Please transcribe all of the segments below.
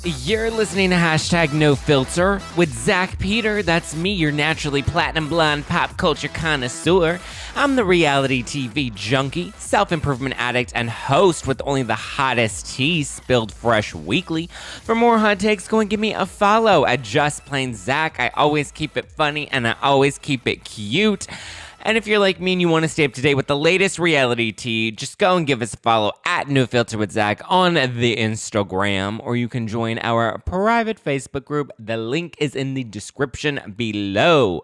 You're listening to Hashtag No Filter with Zack Peter. That's me, your naturally platinum blonde pop culture connoisseur. I'm the reality TV junkie, self-improvement addict, and host with only the hottest tea spilled fresh weekly. For more hot takes, go and give me a follow at Just Plain Zack. I always keep it funny and I always keep it cute. And if you're like me and you want to stay up to date with the latest reality tea, just go and give us a follow at No Filter with Zack on the Instagram, or you can join our private Facebook group. The link is in the description below.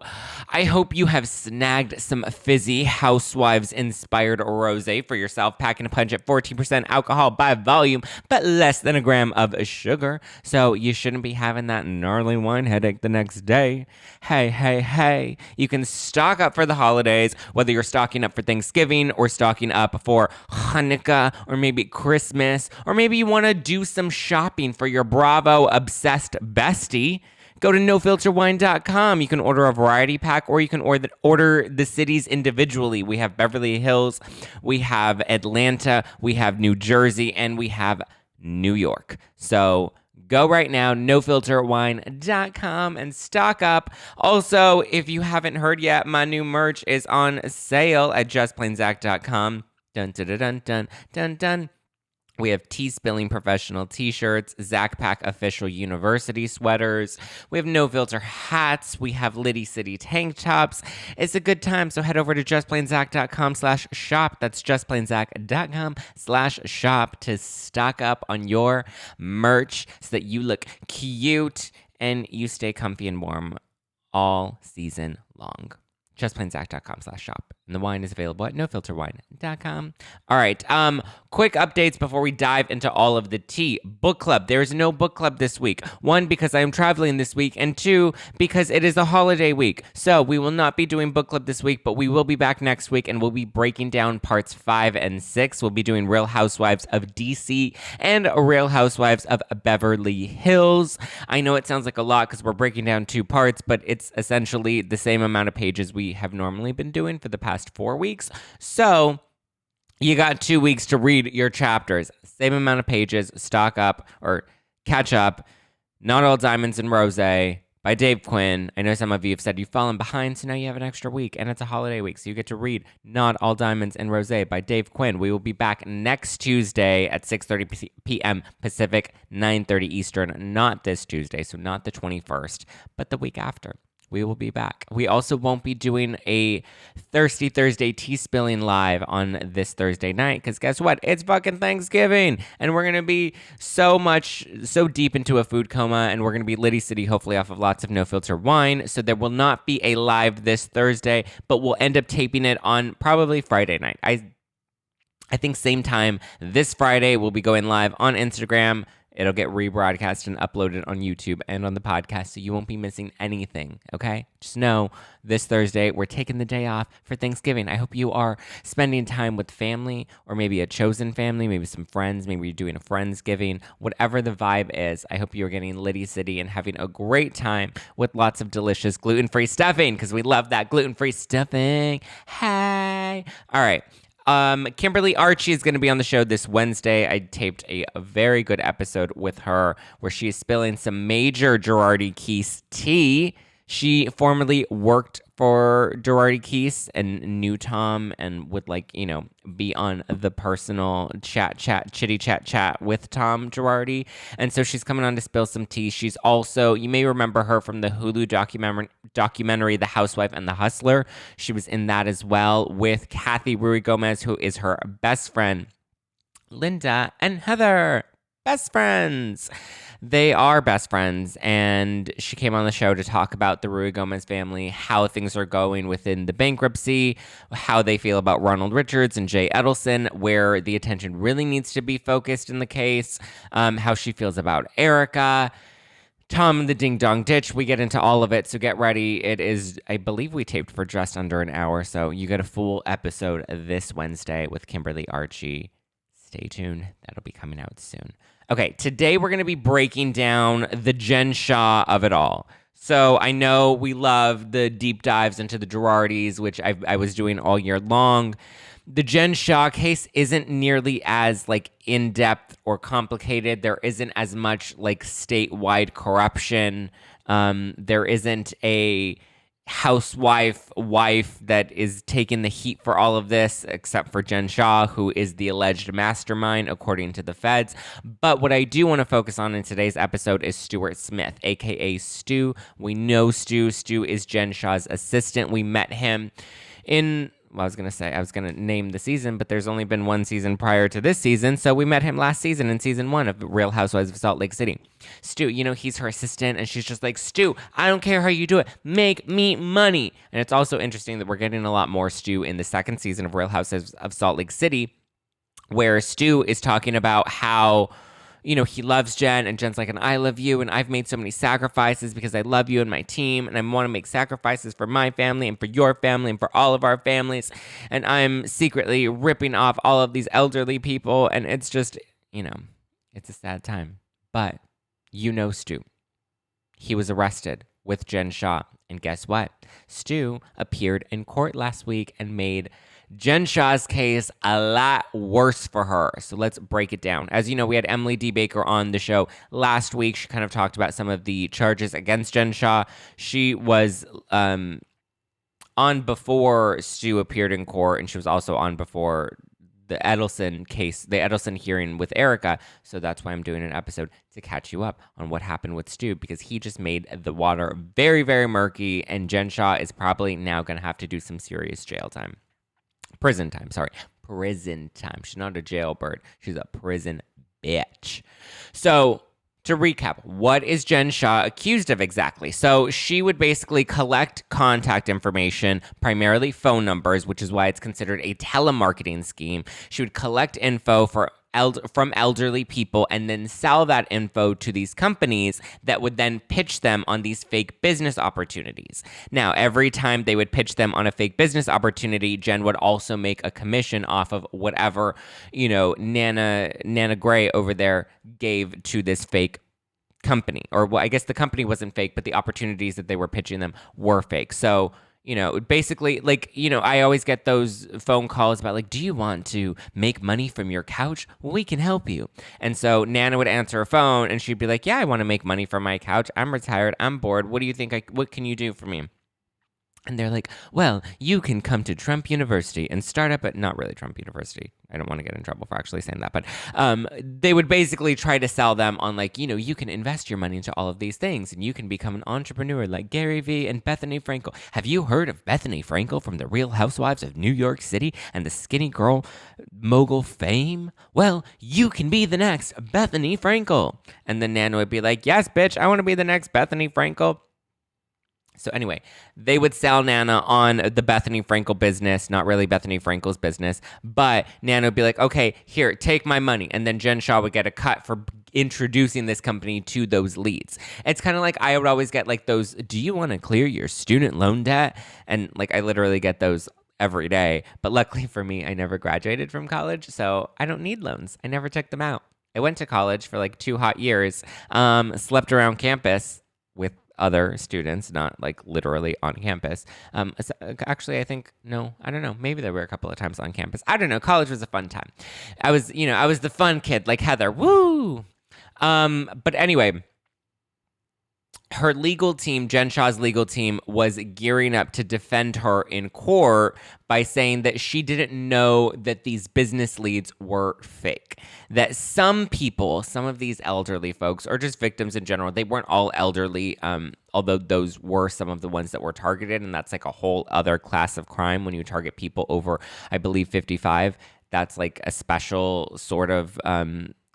I hope you have snagged some fizzy Housewives-inspired rosé for yourself, packing a punch at 14% alcohol by volume, but less than a gram of sugar. So you shouldn't be having that gnarly wine headache the next day. Hey, you can stock up for the holidays, whether you're stocking up for Thanksgiving or stocking up for Hanukkah or maybe Christmas, or maybe you want to do some shopping for your Bravo obsessed bestie. Go to nofilterwine.com. You can order a variety pack, or you can order the cities individually. We have Beverly Hills, we have Atlanta, we have New Jersey, and we have New York. So go right now, nofilterwine.com, and stock up. Also, if you haven't heard yet, my new merch is on sale at justplainzack.com. Dun, dun, dun, dun, dun, dun, dun. We have tea-spilling professional t-shirts, Zack Pack official university sweaters. We have No Filter hats. We have Liddy City tank tops. It's a good time, so head over to justplainzack.com/shop. That's justplainzack.com/shop to stock up on your merch so that you look cute and you stay comfy and warm all season long. justplainzack.com/shop. And the wine is available at nofilterwine.com. All right. Quick updates before we dive into all of the tea. Book club. There is no book club this week. 1, because I am traveling this week, and 2, because it is a holiday week. So we will not be doing book club this week, but we will be back next week, and we'll be breaking down parts 5 and 6. We'll be doing Real Housewives of DC and Real Housewives of Beverly Hills. I know it sounds like a lot because we're breaking down 2 parts, but it's essentially the same amount of pages we have normally been doing for the past 4 weeks. So you got 2 weeks to read your chapters. Same amount of pages. Stock up or catch up. Not All Diamonds and Rosé by Dave Quinn. I know some of you have said you've fallen behind, so now you have an extra week, and it's a holiday week, so you get to read Not All Diamonds and Rosé by Dave Quinn. We will be back next Tuesday at 6:30 p.m. Pacific, 9:30 Eastern. Not this Tuesday, so not the 21st, but the week after. We will be back. We also won't be doing a Thirsty Thursday tea spilling live on this Thursday night, because guess what? It's fucking Thanksgiving, and we're going to be so deep into a food coma, and we're going to be Liddy City, hopefully off of lots of No Filter wine, so there will not be a live this Thursday, but we'll end up taping it on probably Friday night. I think same time this Friday, we'll be going live on Instagram. It'll get rebroadcast and uploaded on YouTube and on the podcast, so you won't be missing anything, okay? Just know this Thursday, we're taking the day off for Thanksgiving. I hope you are spending time with family, or maybe a chosen family, maybe some friends, maybe you're doing a Friendsgiving, whatever the vibe is. I hope you're getting Liddy City and having a great time with lots of delicious gluten-free stuffing, because we love that gluten-free stuffing. Hey! All right. Kimberly Archie is going to be on the show this Wednesday. I taped a very good episode with her where she is spilling some major Girardi Keese tea. She formerly worked for Girardi Keese and knew Tom and would be on the personal chitty chat with Tom Girardi. And so she's coming on to spill some tea. She's also, you may remember her from the Hulu documentary, The Housewife and the Hustler. She was in that as well with Kathy Ruigomez, who is her best friend, Linda and Heather. Best friends. They are best friends, and she came on the show to talk about the Ruigomez family, how things are going within the bankruptcy, how they feel about Ronald Richards and Jay Edelson, where the attention really needs to be focused in the case, how she feels about Erica, Tom and the Ding Dong Ditch. We get into all of it, so get ready. It is, I believe we taped for just under an hour, so you get a full episode this Wednesday with Kimberly Archie. Stay tuned. That'll be coming out soon. Okay, today we're going to be breaking down the Jen Shah of it all. So I know we love the deep dives into the Girardis, which I was doing all year long. The Jen Shah case isn't nearly as like in depth or complicated. There isn't as much like statewide corruption. There isn't a wife that is taking the heat for all of this, except for Jen Shah, who is the alleged mastermind, according to the feds. But what I do want to focus on in today's episode is Stuart Smith, aka Stu. We know Stu. Stu is Jen Shah's assistant. We met him in I was going to name the season, but there's only been one season prior to this season. So we met him last season in season 1 of Real Housewives of Salt Lake City. Stu, he's her assistant, and she's just like, Stu, I don't care how you do it. Make me money. And it's also interesting that we're getting a lot more Stu in the second season of Real Housewives of Salt Lake City, where Stu is talking about how he loves Jen, and Jen's like, and I love you, and I've made so many sacrifices because I love you and my team, and I want to make sacrifices for my family and for your family and for all of our families, and I'm secretly ripping off all of these elderly people, and it's just, it's a sad time. But Stu, he was arrested with Jen Shah, and guess what? Stu appeared in court last week and made Jen Shah's case a lot worse for her. So let's break it down. As you know, we had Emily D. Baker on the show last week. She kind of talked about some of the charges against Jen Shah. She was on before Stu appeared in court, and she was also on before the Edelson case, the Edelson hearing with Erica. So that's why I'm doing an episode to catch you up on what happened with Stu, because he just made the water very, very murky, and Jen Shah is probably now going to have to do some serious prison time. She's not a jailbird. She's a prison bitch. So to recap, what is Jen Shah accused of exactly? So she would basically collect contact information, primarily phone numbers, which is why it's considered a telemarketing scheme. She would collect info from elderly people and then sell that info to these companies that would then pitch them on these fake business opportunities. Now, every time they would pitch them on a fake business opportunity, Jen would also make a commission off of whatever, Nana Gray over there gave to this fake company. Or, well, I guess the company wasn't fake, but the opportunities that they were pitching them were fake. So, basically, I always get those phone calls about, like, do you want to make money from your couch? Well, we can help you. And so Nana would answer a phone, and she'd be like, yeah, I want to make money from my couch. I'm retired. I'm bored. What do you think? What can you do for me? And they're like, well, you can come to Trump University and start up at, not really Trump University. I don't want to get in trouble for actually saying that. But they would basically try to sell them on, like, you can invest your money into all of these things and you can become an entrepreneur like Gary Vee and Bethany Frankel. Have you heard of Bethany Frankel from the Real Housewives of New York City and the skinny girl mogul fame? Well, you can be the next Bethany Frankel. And then Nana would be like, yes, bitch, I want to be the next Bethany Frankel. So anyway, they would sell Nana on the Bethany Frankel business, not really Bethany Frankel's business, but Nana would be like, okay, here, take my money. And then Jen Shah would get a cut for introducing this company to those leads. It's kind of like I would always get like those, do you want to clear your student loan debt? And like I literally get those every day. But luckily for me, I never graduated from college, so I don't need loans. I never took them out. I went to college for like 2 hot years, slept around campus with other students, not like literally on campus. Actually, I don't know. Maybe there were a couple of times on campus. I don't know. College was a fun time. I was the fun kid like Heather. Woo! But anyway, her legal team, Jen Shah's legal team, was gearing up to defend her in court by saying that she didn't know that these business leads were fake. That some of these elderly folks, or just victims in general, they weren't all elderly, although those were some of the ones that were targeted, and that's like a whole other class of crime when you target people over, I believe, 55. That's like a special sort of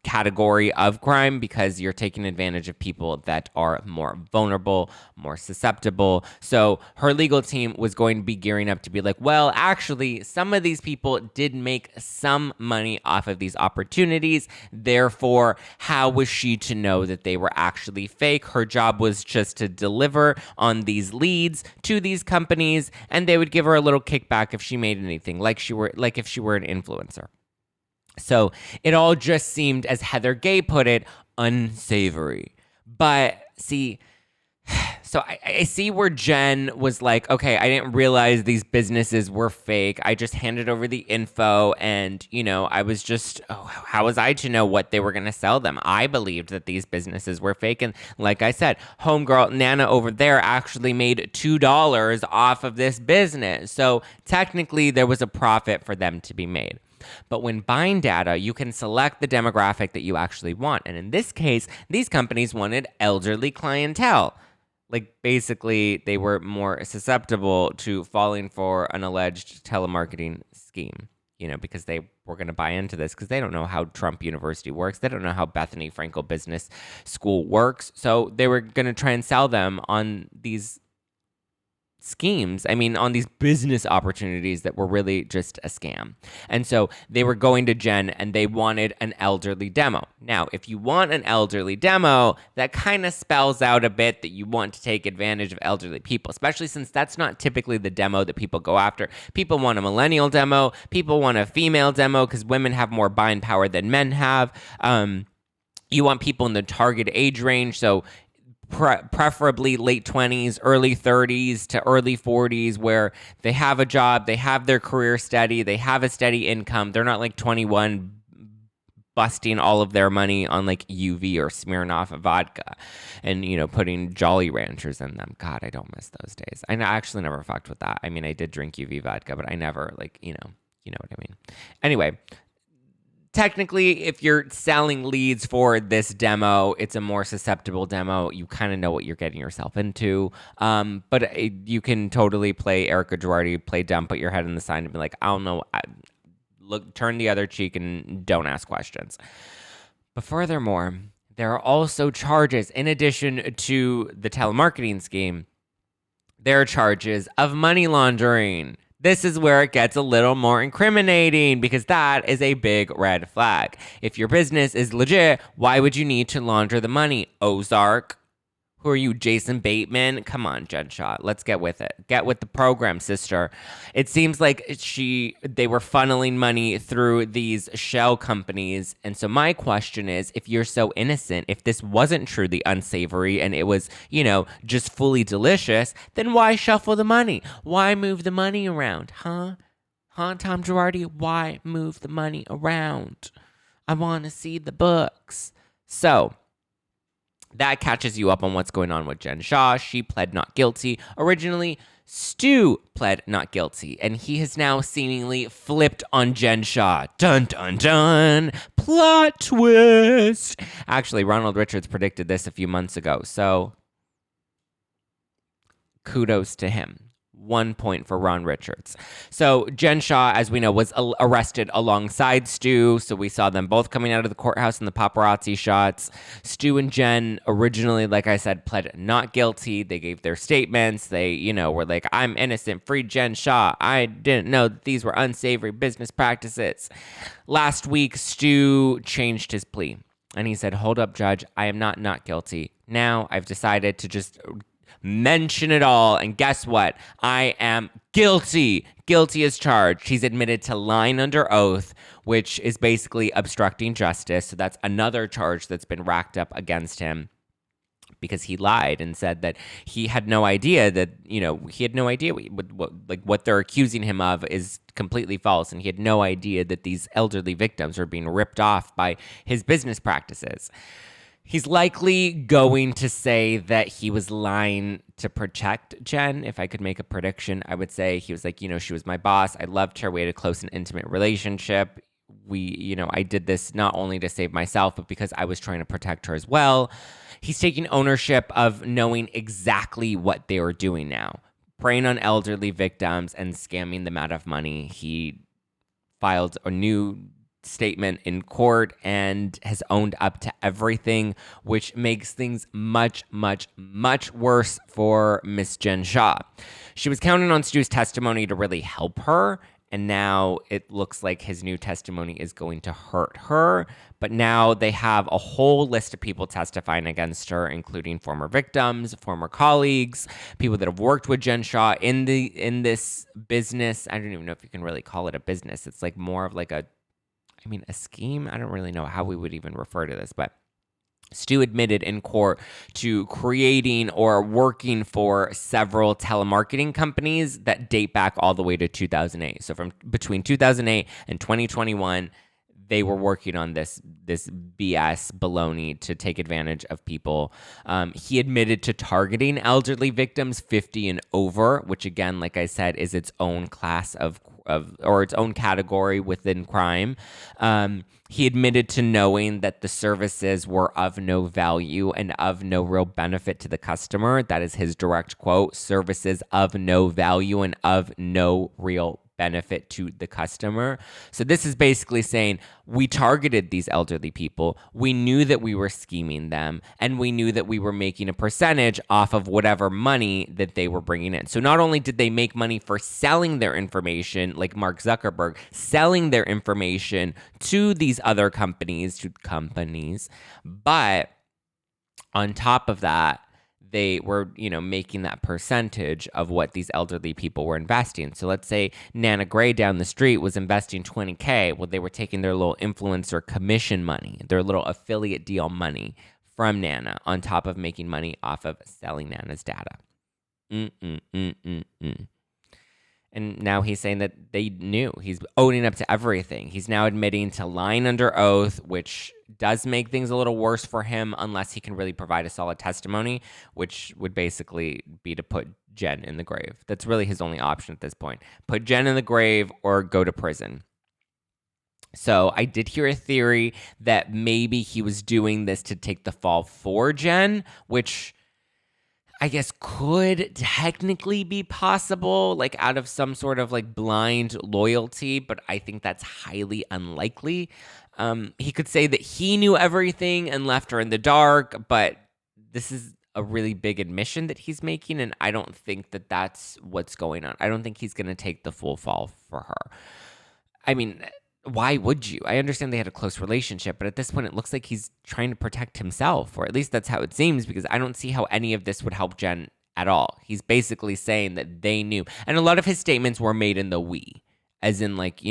category of crime because you're taking advantage of people that are more vulnerable, more susceptible. So her legal team was going to be gearing up to be like, well, actually, some of these people did make some money off of these opportunities. Therefore, how was she to know that they were actually fake? Her job was just to deliver on these leads to these companies, and they would give her a little kickback if she made anything, like if she were an influencer. So it all just seemed, as Heather Gay put it, unsavory. But see, So I see where Jen was like, okay, I didn't realize these businesses were fake. I just handed over the info and, I was just, how was I to know what they were going to sell them? I believed that these businesses were fake. And like I said, homegirl Nana over there actually made $2 off of this business. So technically there was a profit for them to be made. But when buying data, you can select the demographic that you actually want. And in this case, these companies wanted elderly clientele. Like, basically, they were more susceptible to falling for an alleged telemarketing scheme, because they were going to buy into this because they don't know how Trump University works. They don't know how Bethany Frankel Business School works. So they were going to try and sell them on these schemes. I mean, on these business opportunities that were really just a scam. And so they were going to Jen and they wanted an elderly demo. Now, if you want an elderly demo, that kind of spells out a bit that you want to take advantage of elderly people, especially since that's not typically the demo that people go after. People want a millennial demo. People want a female demo because women have more buying power than men have. You want people in the target age range. So preferably late 20s, early 30s to early 40s, where they have a job, they have their career steady, they have a steady income. They're not like 21 busting all of their money on like UV or Smirnoff vodka and, putting Jolly Ranchers in them. God, I don't miss those days. I actually never fucked with that. I mean, I did drink UV vodka, but I never you know what I mean. Anyway, technically, if you're selling leads for this demo, it's a more susceptible demo. You kind of know what you're getting yourself into. But you can totally play Erica Girardi, play dumb, put your head in the sand and be like, I don't know. Look, turn the other cheek and don't ask questions. But furthermore, there are also charges in addition to the telemarketing scheme. There are charges of money laundering. This is where it gets a little more incriminating because that is a big red flag. If your business is legit, why would you need to launder the money? Ozark? Who are you, Jason Bateman? Come on, Jen Shah. Let's get with it. Get with the program, sister. It seems like they were funneling money through these shell companies. And so my question is, if you're so innocent, if this wasn't truly unsavory and it was, just fully delicious, then why shuffle the money? Why move the money around? Huh, Tom Girardi? Why move the money around? I want to see the books. So that catches you up on what's going on with Jen Shah. She pled not guilty. Originally, Stu pled not guilty, and he has now seemingly flipped on Jen Shah. Dun, dun, dun. Plot twist. Actually, Ronald Richards predicted this a few months ago, so kudos to him. 1 point for Ron Richards. So Jen Shah, as we know, was arrested alongside Stu. So we saw them both coming out of the courthouse in the paparazzi shots. Stu and Jen originally, like I said, pled not guilty. They gave their statements. They, were like, I'm innocent. Free Jen Shah. I didn't know that these were unsavory business practices. Last week, Stu changed his plea. And he said, hold up, judge. I am not guilty. Now I've decided to just mention it all. And guess what? I am guilty. Guilty as charged. He's admitted to lying under oath, which is basically obstructing justice. So that's another charge that's been racked up against him because he lied and said that he had no idea that, he had no idea what they're accusing him of is completely false. And he had no idea that these elderly victims were being ripped off by his business practices. He's likely going to say that he was lying to protect Jen. If I could make a prediction, I would say he was like, she was my boss. I loved her. We had a close and intimate relationship. I did this not only to save myself, but because I was trying to protect her as well. He's taking ownership of knowing exactly what they were doing now, preying on elderly victims and scamming them out of money. He filed a new statement in court and has owned up to everything, which makes things much, much, much worse for Miss Jen Shah. She was counting on Stu's testimony to really help her, and now it looks like his new testimony is going to hurt her. But now they have a whole list of people testifying against her, including former victims, former colleagues, people that have worked with Jen Shah in this business. I don't even know if you can really call it a business. It's like more of like a scheme. I don't really know how we would even refer to this, but Stu admitted in court to creating or working for several telemarketing companies that date back all the way to 2008. So from between 2008 and 2021, they were working on this BS baloney to take advantage of people. He admitted to targeting elderly victims 50 and over, which again, like I said, is its own class of or its own category within crime. He admitted to knowing that the services were of no value and of no real benefit to the customer. That is his direct quote: services of no value and of no real benefit to the customer. So this is basically saying we targeted these elderly people. We knew that we were scheming them, and we knew that we were making a percentage off of whatever money that they were bringing in. So not only did they make money for selling their information, like Mark Zuckerberg, selling their information to these other companies, but on top of that, they were, making that percentage of what these elderly people were investing. So let's say Nana Gray down the street was investing $20K. Well, they were taking their little influencer commission money, their little affiliate deal money from Nana, on top of making money off of selling Nana's data. And now he's saying that they knew. He's owning up to everything. He's now admitting to lying under oath, which does make things a little worse for him unless he can really provide a solid testimony, which would basically be to put Jen in the grave. That's really his only option at this point. Put Jen in the grave or go to prison. So I did hear a theory that maybe he was doing this to take the fall for Jen, which I guess could technically be possible, like out of some sort of like blind loyalty, but I think that's highly unlikely. He could say that he knew everything and left her in the dark, but this is a really big admission that he's making, and I don't think that that's what's going on. I don't think he's going to take the full fall for her. I mean, why would you? I understand they had a close relationship, but at this point, it looks like he's trying to protect himself, or at least that's how it seems, because I don't see how any of this would help Jen at all. He's basically saying that they knew. And a lot of his statements were made in the we, as in like,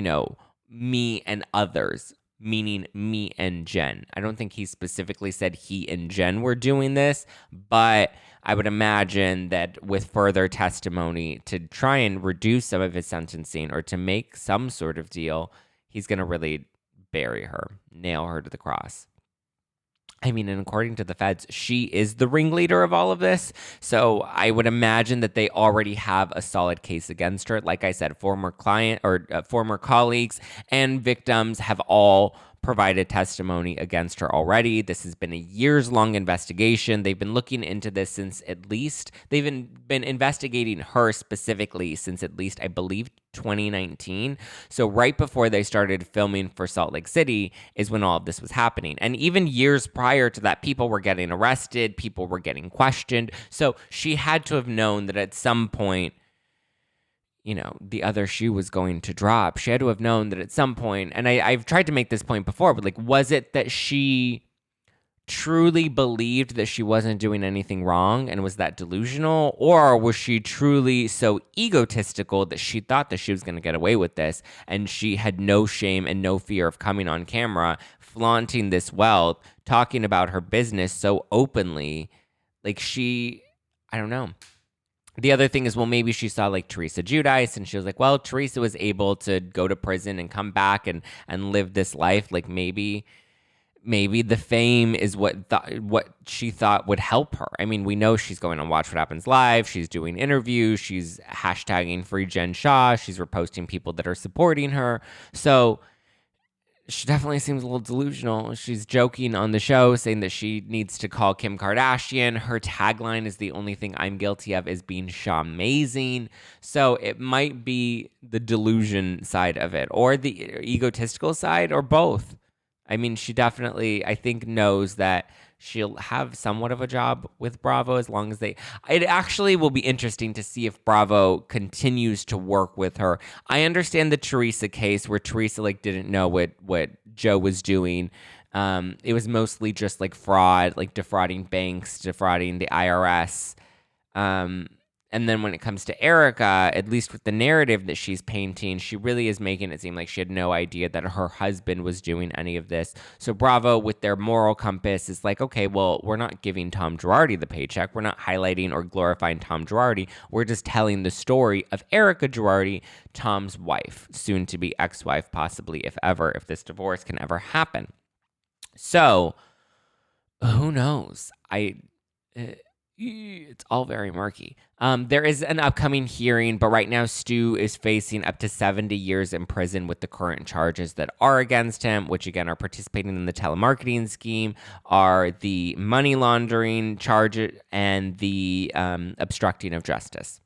me and others, meaning me and Jen. I don't think he specifically said he and Jen were doing this, but I would imagine that with further testimony to try and reduce some of his sentencing or to make some sort of deal, he's going to really bury her, nail her to the cross. I mean, and according to the feds, she is the ringleader of all of this. So I would imagine that they already have a solid case against her. Like I said, former colleagues and victims have all provided testimony against her already. This has been a years-long investigation. They've been looking into this since they've been investigating her specifically since at least, I believe, 2019. So right before they started filming for Salt Lake City is when all of this was happening. And even years prior to that, people were getting arrested, people were getting questioned. So she had to have known that at some point, the other shoe was going to drop. She had to have known that at some point, and I've tried to make this point before, but like, was it that she truly believed that she wasn't doing anything wrong and was that delusional? Or was she truly so egotistical that she thought that she was going to get away with this and she had no shame and no fear of coming on camera, flaunting this wealth, talking about her business so openly? Like I don't know. The other thing is, well, maybe she saw like Teresa Giudice and she was like, well, Teresa was able to go to prison and come back and live this life. Like maybe the fame is what she thought would help her. I mean, we know she's going on Watch What Happens Live. She's doing interviews. She's hashtagging free Jen Shah. She's reposting people that are supporting her. So she definitely seems a little delusional. She's joking on the show, saying that she needs to call Kim Kardashian. Her tagline is, the only thing I'm guilty of is being Shaw-mazing. So it might be the delusion side of it, or the egotistical side, or both. I mean, she definitely, I think, knows that she'll have somewhat of a job with Bravo as long as it actually will be interesting to see if Bravo continues to work with her. I understand the Teresa case where Teresa didn't know what Joe was doing. It was mostly just fraud, defrauding banks, defrauding the IRS. And then when it comes to Erica, at least with the narrative that she's painting, she really is making it seem like she had no idea that her husband was doing any of this. So Bravo, with their moral compass, is like, okay, well, we're not giving Tom Girardi the paycheck. We're not highlighting or glorifying Tom Girardi. We're just telling the story of Erica Girardi, Tom's wife, soon to be ex-wife, possibly, if this divorce can ever happen. So who knows? It's all very murky. There is an upcoming hearing, but right now Stu is facing up to 70 years in prison with the current charges that are against him, which again are participating in the telemarketing scheme, are the money laundering charge, and the obstructing of justice.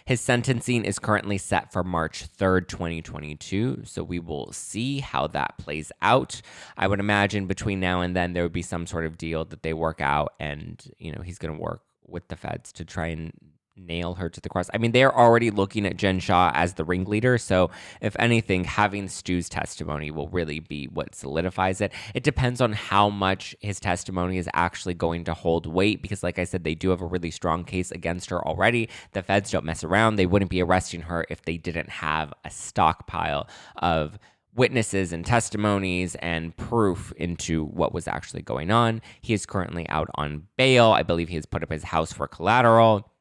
His sentencing is currently set for March 3rd, 2022, so we will see how that plays out. I would imagine between now and then there would be some sort of deal that they work out, and he's going to work with the feds to try and nail her to the cross. I mean, they're already looking at Jen Shah as the ringleader, so if anything, having Stu's testimony will really be what solidifies it. It depends on how much his testimony is actually going to hold weight, because like I said, they do have a really strong case against her already. The feds don't mess around. They wouldn't be arresting her if they didn't have a stockpile of witnesses and testimonies and proof into what was actually going on. He is currently out on bail. I believe he has put up his house for collateral.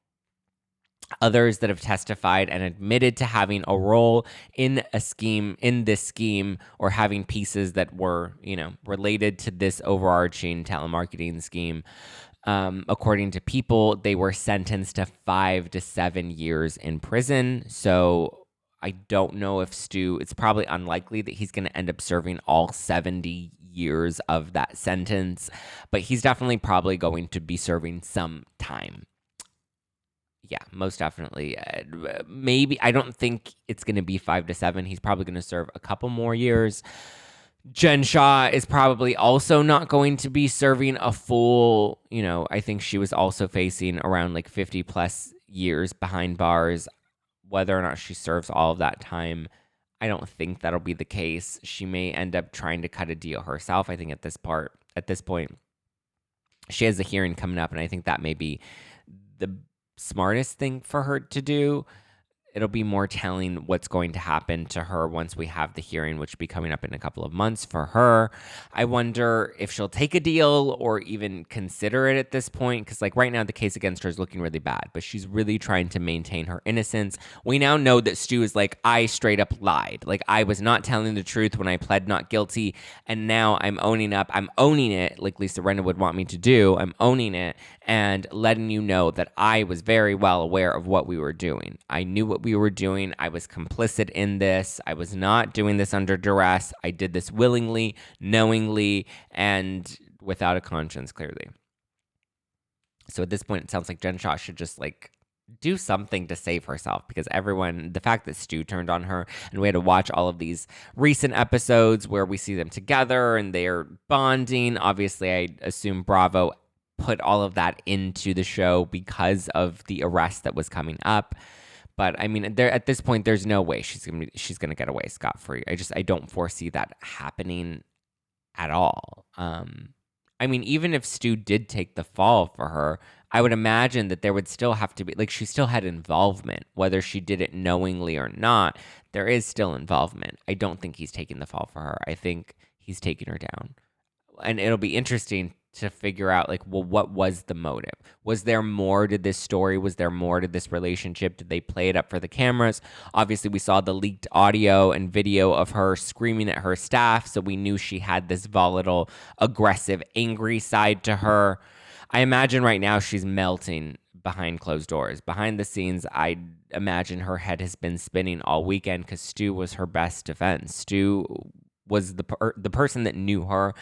Others that have testified and admitted to having a role in this scheme, or having pieces that were, related to this overarching telemarketing scheme. According to People, they were sentenced to 5 to 7 years in prison. So I don't know if Stu, it's probably unlikely that he's going to end up serving all 70 years of that sentence, but he's definitely probably going to be serving some time. Yeah, most definitely. Maybe, I don't think it's going to be 5 to 7. He's probably going to serve a couple more years. Jen Shah is probably also not going to be serving a full, I think she was also facing around like 50 plus years behind bars. Whether or not she serves all of that time, I don't think that'll be the case. She may end up trying to cut a deal herself. I think at this point, she has a hearing coming up, and I think that may be the smartest thing for her to do. It'll be more telling what's going to happen to her once we have the hearing, which will be coming up in a couple of months for her. I wonder if she'll take a deal or even consider it at this point, because like right now the case against her is looking really bad, but she's really trying to maintain her innocence. We now know that Stu is like, I straight up lied. Like, I was not telling the truth when I pled not guilty, and now I'm owning up. I'm owning it, like Lisa Rinna would want me to do. I'm owning it and letting you know that I was very well aware of what we were doing. I knew what we were doing. I was complicit in this. I was not doing this under duress. I did this willingly, knowingly, and without a conscience, clearly. So at this point, it sounds like Jen Shah should just like do something to save herself, because the fact that Stu turned on her, and we had to watch all of these recent episodes where we see them together and they're bonding. Obviously, I assume Bravo put all of that into the show because of the arrest that was coming up. But I mean, at this point, there's no way she's gonna get away scot-free. I don't foresee that happening at all. I mean, even if Stu did take the fall for her, I would imagine that there would still have to be, like, she still had involvement, whether she did it knowingly or not. There is still involvement. I don't think he's taking the fall for her. I think he's taking her down, and it'll be interesting to figure out, like, well, what was the motive? Was there more to this story? Was there more to this relationship? Did they play it up for the cameras? Obviously, we saw the leaked audio and video of her screaming at her staff, so we knew she had this volatile, aggressive, angry side to her. I imagine right now she's melting behind closed doors. Behind the scenes, I imagine her head has been spinning all weekend, because Stu was her best defense. Stu was the person that knew her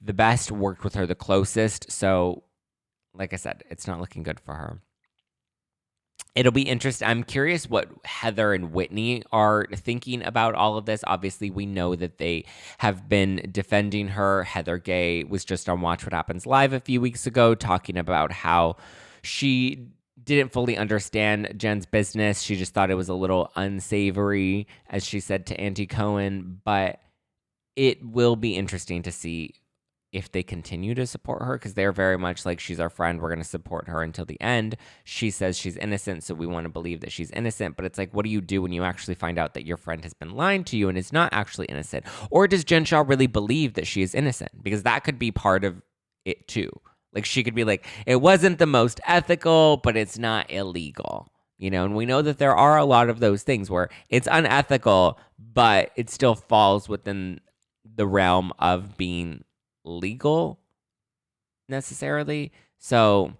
the best, worked with her the closest. So, like I said, it's not looking good for her. It'll be interesting. I'm curious what Heather and Whitney are thinking about all of this. Obviously, we know that they have been defending her. Heather Gay was just on Watch What Happens Live a few weeks ago, talking about how she didn't fully understand Jen's business. She just thought it was a little unsavory, as she said to Auntie Cohen. But it will be interesting to see if they continue to support her, because they're very much like, she's our friend, we're going to support her until the end. She says she's innocent, so we want to believe that she's innocent. But it's like, what do you do when you actually find out that your friend has been lying to you and is not actually innocent? Or does Jen Shah really believe that she is innocent? Because that could be part of it too. Like, she could be like, it wasn't the most ethical, but it's not illegal. And we know that there are a lot of those things where it's unethical, but it still falls within the realm of being legal necessarily. So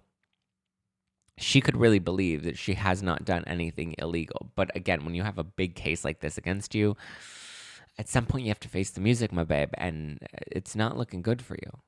she could really believe that she has not done anything illegal. But again, when you have a big case like this against you, at some point you have to face the music, my babe, and it's not looking good for you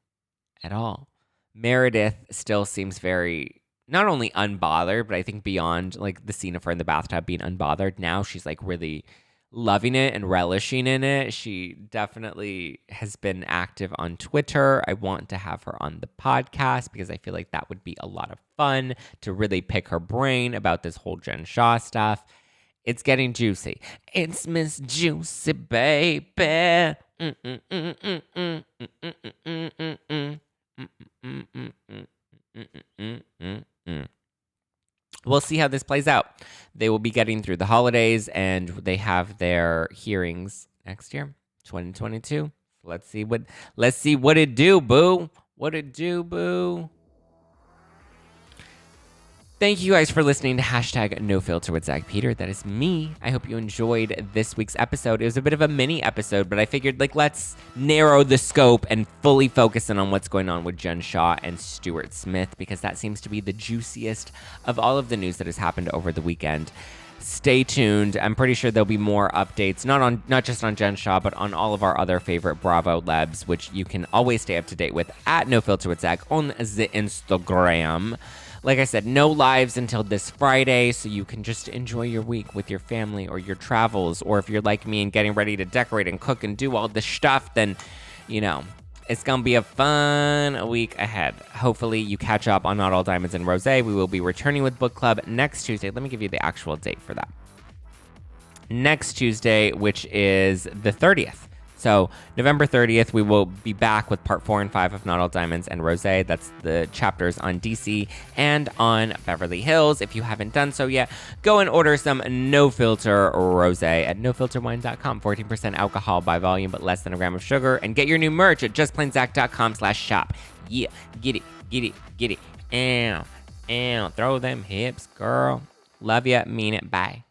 at all. Meredith still seems very, not only unbothered, but I think beyond like the scene of her in the bathtub being unbothered, now she's like really loving it and relishing in it. She definitely has been active on Twitter. I want to have her on the podcast because I feel like that would be a lot of fun to really pick her brain about this whole Jen Shah stuff. It's getting juicy. It's Miss Juicy, baby. We'll see how this plays out. They will be getting through the holidays, and they have their hearings next year, 2022. Let's see what it do, boo. What it do, boo. Thank you guys for listening to #NoFilter with Zack Peter. That is me. I hope you enjoyed this week's episode. It was a bit of a mini episode, but I figured let's narrow the scope and fully focus in on what's going on with Jen Shah and Stuart Smith, because that seems to be the juiciest of all of the news that has happened over the weekend. Stay tuned. I'm pretty sure there'll be more updates, not just on Jen Shah, but on all of our other favorite Bravo Lebs, which you can always stay up to date with at NoFilter with Zack on the Instagram. Like I said, no lives until this Friday, so you can just enjoy your week with your family or your travels. Or if you're like me and getting ready to decorate and cook and do all this stuff, then, it's going to be a fun week ahead. Hopefully you catch up on Not All Diamonds and Rosé. We will be returning with book club next Tuesday. Let me give you the actual date for that. Next Tuesday, which is the 30th. So November 30th, we will be back with part 4 and 5 of Not All Diamonds and Rosé. That's the chapters on DC and on Beverly Hills. If you haven't done so yet, go and order some No Filter Rosé at nofilterwine.com. 14% alcohol by volume, but less than a gram of sugar. And get your new merch at justplainzack.com/shop. Yeah, get it. Ow. Throw them hips, girl. Love ya, mean it, bye.